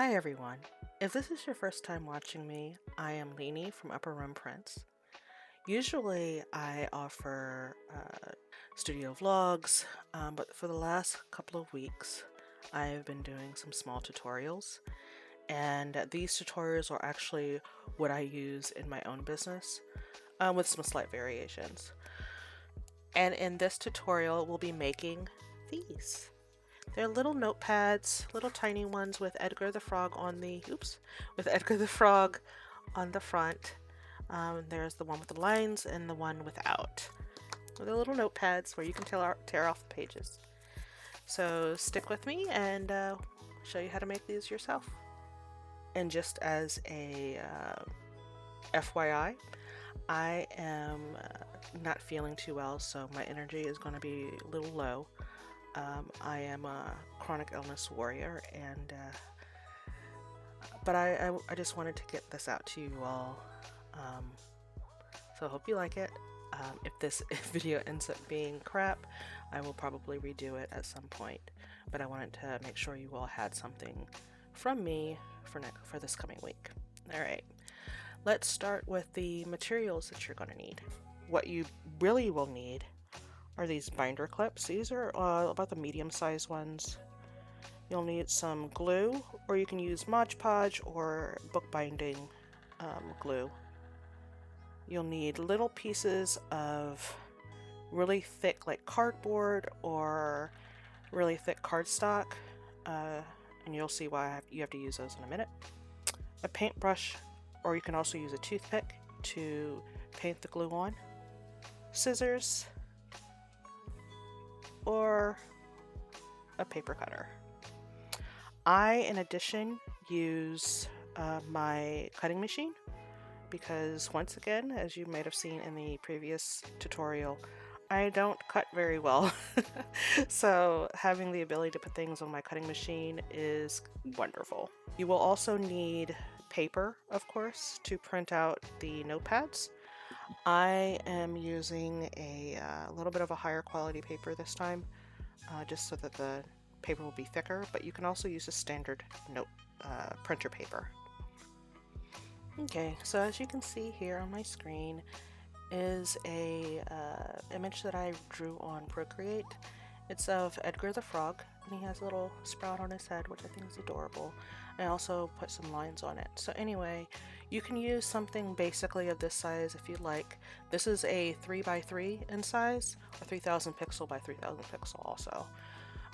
Hi everyone. If this is your first time watching me, I am Leanie from Upper Room Prints. Usually I offer studio vlogs, but for the last couple of weeks I've been doing some small tutorials, and these tutorials are actually what I use in my own business, with some slight variations. And in this tutorial we'll be making these. They're little notepads, little tiny ones with Edgar the Frog on the, with Edgar the Frog on the front. There's the one with the lines and the one without. They're little notepads where you can tear off the pages. So stick with me and show you how to make these yourself. And just as a FYI, I am not feeling too well, so my energy is going to be a little low. I am a chronic illness warrior, and but I just wanted to get this out to you all. So I hope you like it. If this video ends up being crap, I will probably redo it at some point. But I wanted to make sure you all had something from me for this coming week. All right, let's start with the materials that you're going to need. What you really will need are these binder clips. These are about the medium-sized ones. You'll need some glue, or you can use Mod Podge or bookbinding glue. You'll need little pieces of really thick, like cardboard or really thick cardstock, and you'll see why you have to use those in a minute. A paintbrush, or you can also use a toothpick to paint the glue on. Scissors, or a paper cutter. I, in addition, use my cutting machine because, once again, as you might have seen in the previous tutorial, I don't cut very well. So having the ability to put things on my cutting machine is wonderful. You will also need paper, of course, to print out the notepads. I am using a little bit of a higher quality paper this time, just so that the paper will be thicker, but you can also use a standard note printer paper. Okay, so as you can see here on my screen is a image that I drew on Procreate. It's of Edgar the Frog, and he has a little sprout on his head, which I think is adorable. I also put some lines on it. So anyway, you can use something basically of this size if you like. This is a 3x3 in size, or 3000 pixel by 3000 pixel also.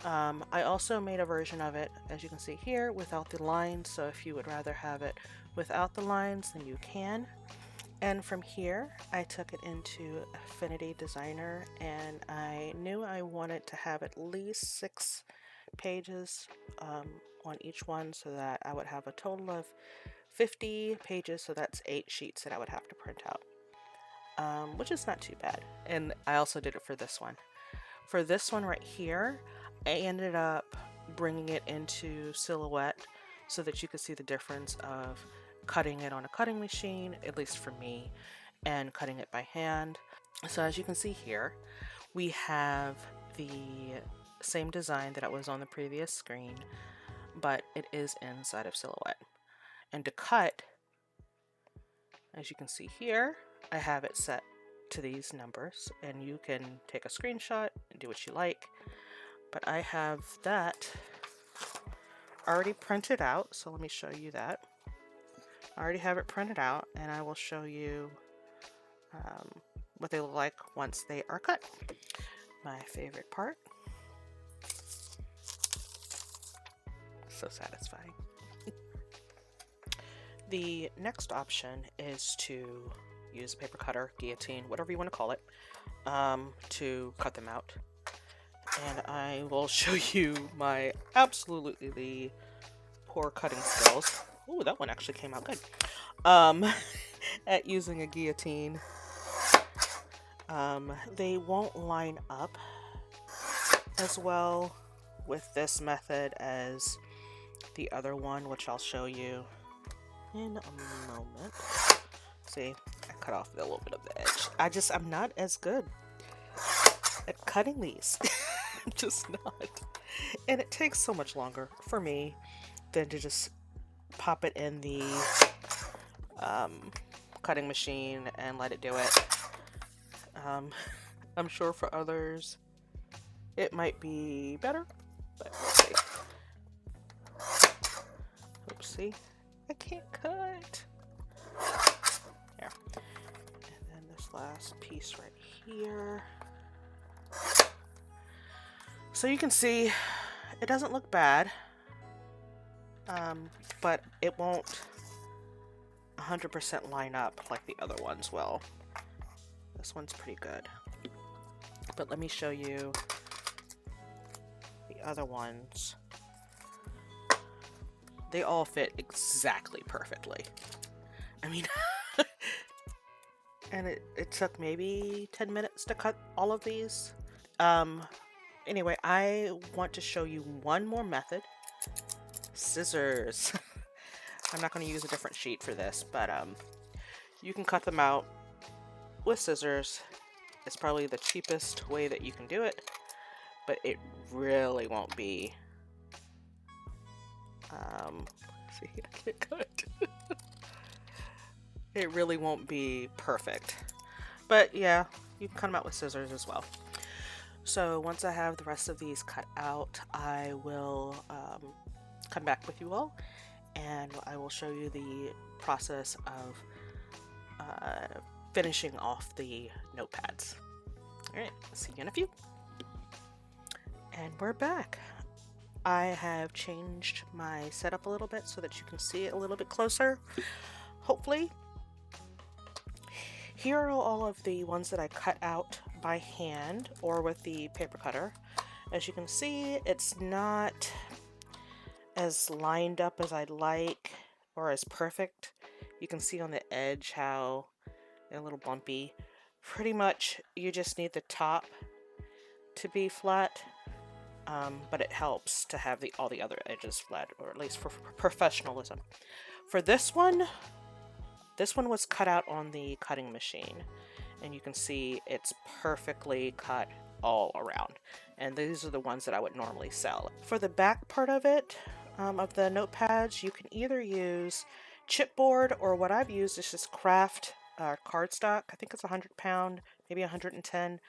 I also made a version of it, as you can see here, without the lines, so if you would rather have it without the lines, then you can. And from here, I took it into Affinity Designer, and I knew I wanted to have at least 6 pages on each one, so that I would have a total of 50 pages, so that's 8 sheets that I would have to print out, which is not too bad. And I also did it for this one. For this one right here, I ended up bringing it into Silhouette so that you could see the difference of cutting it on a cutting machine, at least for me, and cutting it by hand. So as you can see here, we have the same design that was on the previous screen, but it is inside of Silhouette. And to cut, as you can see here, I have it set to these numbers, and you can take a screenshot and do what you like. But I have that already printed out, so let me show you that. I already have it printed out, and I will show you what they look like once they are cut. My favorite part. So satisfying. The next option is to use a paper cutter, guillotine, whatever you want to call it, to cut them out. And I will show you my absolutely poor cutting skills. Ooh, that one actually came out good. At using a guillotine. They won't line up as well with this method as the other one, which I'll show you in a moment. See, I cut off a little bit of the edge. I'm not as good at cutting these. I'm just not. And it takes so much longer for me than to just pop it in the cutting machine and let it do it. I'm sure for others it might be better, but we'll see. Oopsie, I can't cut. There. And then this last piece right here. So you can see it doesn't look bad, but it won't 100% line up like the other ones will. This one's pretty good. But let me show you the other ones. They all fit exactly perfectly. I mean, and it took maybe 10 minutes to cut all of these. Anyway, I want to show you one more method. Scissors. I'm not going to use a different sheet for this, but you can cut them out with scissors. It's probably the cheapest way that you can do it, but it really won't be. See, I can't cut. It really won't be perfect, but yeah, you can cut them out with scissors as well. So once I have the rest of these cut out, I will come back with you all, and I will show you the process of finishing off the notepads. Alright, see you in a few. And we're back. I have changed my setup a little bit so that you can see it a little bit closer, hopefully. Here are all of the ones that I cut out by hand or with the paper cutter. As you can see, it's not as lined up as I'd like or as perfect. You can see on the edge how they're a little bumpy. Pretty much you just need the top to be flat, but it helps to have all the other edges flat, or at least for professionalism. For this one was cut out on the cutting machine, and you can see it's perfectly cut all around, and these are the ones that I would normally sell. For the back part of it, of the notepads, you can either use chipboard, or what I've used is just craft cardstock. I think it's 100 pound, maybe 110,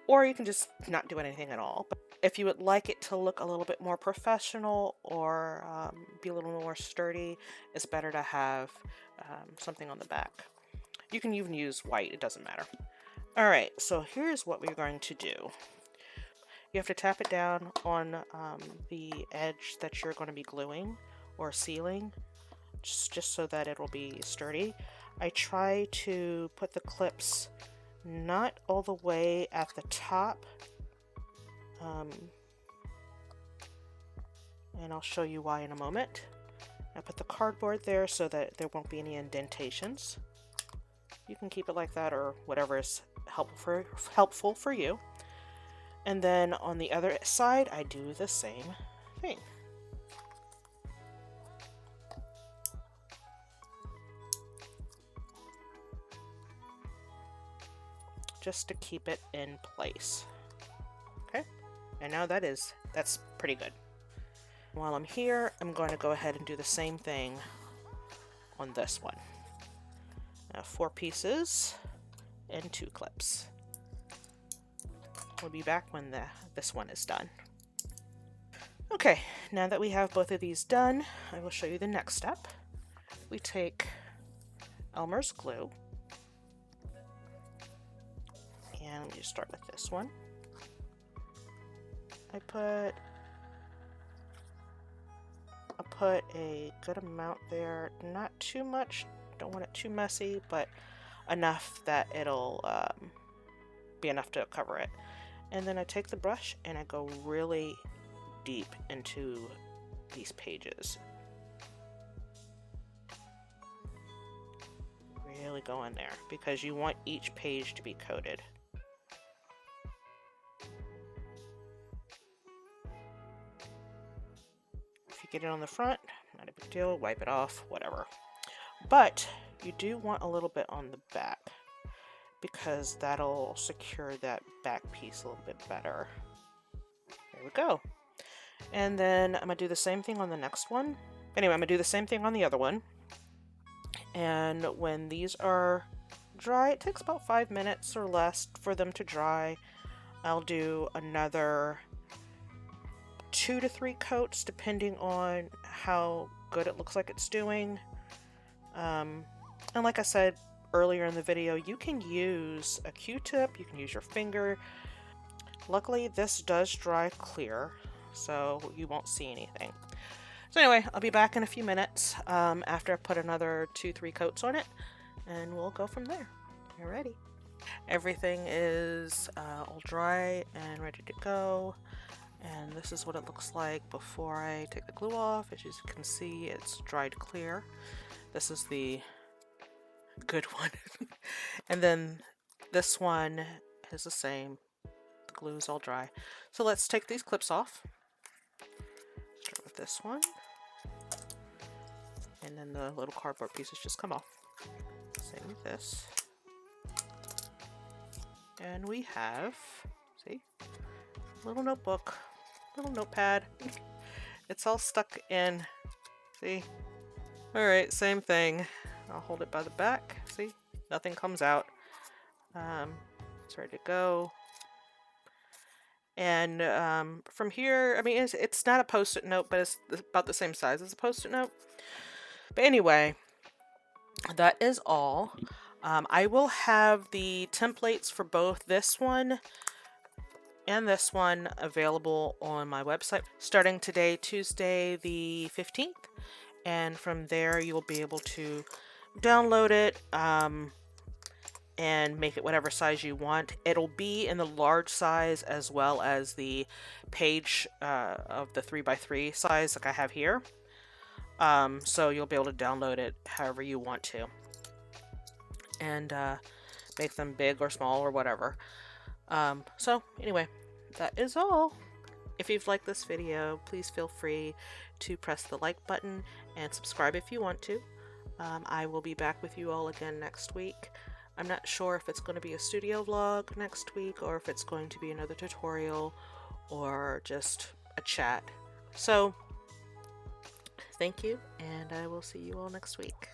or you can just not do anything at all. But if you would like it to look a little bit more professional or be a little more sturdy, it's better to have something on the back. You can even use white, it doesn't matter. Alright, so here's what we're going to do. You have to tap it down on the edge that you're going to be gluing or sealing, just so that it'll be sturdy. I try to put the clips not all the way at the top, and I'll show you why in a moment. I put the cardboard there so that there won't be any indentations. You can keep it like that or whatever is helpful for you. And then on the other side, I do the same thing. Just to keep it in place. Okay, and now that's pretty good. While I'm here, I'm going to go ahead and do the same thing on this one. 4 pieces and 2 clips. We'll be back when this one is done. Okay, now that we have both of these done, I will show you the next step. We take Elmer's glue, and we just start with this one. I put a good amount there, not too much, don't want it too messy, but enough that it'll be enough to cover it. And then I take the brush and I go really deep into these pages. Really go in there because you want each page to be coated. If you get it on the front, not a big deal, wipe it off, whatever. But you do want a little bit on the back, because that'll secure that back piece a little bit better. There we go. And then I'm going to do the same thing on the next one. Anyway, I'm going to do the same thing on the other one. And when these are dry, it takes about 5 minutes or less for them to dry. I'll do another 2 to 3 coats depending on how good it looks like it's doing. And like I said earlier in the video, you can use a Q-tip, you can use your finger. Luckily, this does dry clear, so you won't see anything. So anyway, I'll be back in a few minutes after I put another 2-3 coats on it, and we'll go from there. You're ready. Everything is all dry and ready to go. And this is what it looks like before I take the glue off. As you can see, it's dried clear. This is the good one. And then this one is the same. The glue is all dry. So let's take these clips off. Start with this one. And then the little cardboard pieces just come off. Same with this. And we have, see, a little notebook, little notepad. It's all stuck in, see? Alright, same thing. I'll hold it by the back, see? Nothing comes out. It's ready to go. And from here, I mean, it's not a post-it note, but it's about the same size as a post-it note. But anyway, that is all. I will have the templates for both this one and this one available on my website starting today, Tuesday the 15th. And from there, you'll be able to download it and make it whatever size you want. It'll be in the large size as well as the page of the 3x3 size like I have here. So you'll be able to download it however you want to. And make them big or small or whatever. So anyway, that is all. If you've liked this video, please feel free to press the like button and subscribe if you want to. I will be back with you all again next week. I'm not sure if it's going to be a studio vlog next week or if it's going to be another tutorial or just a chat. So, thank you, and I will see you all next week.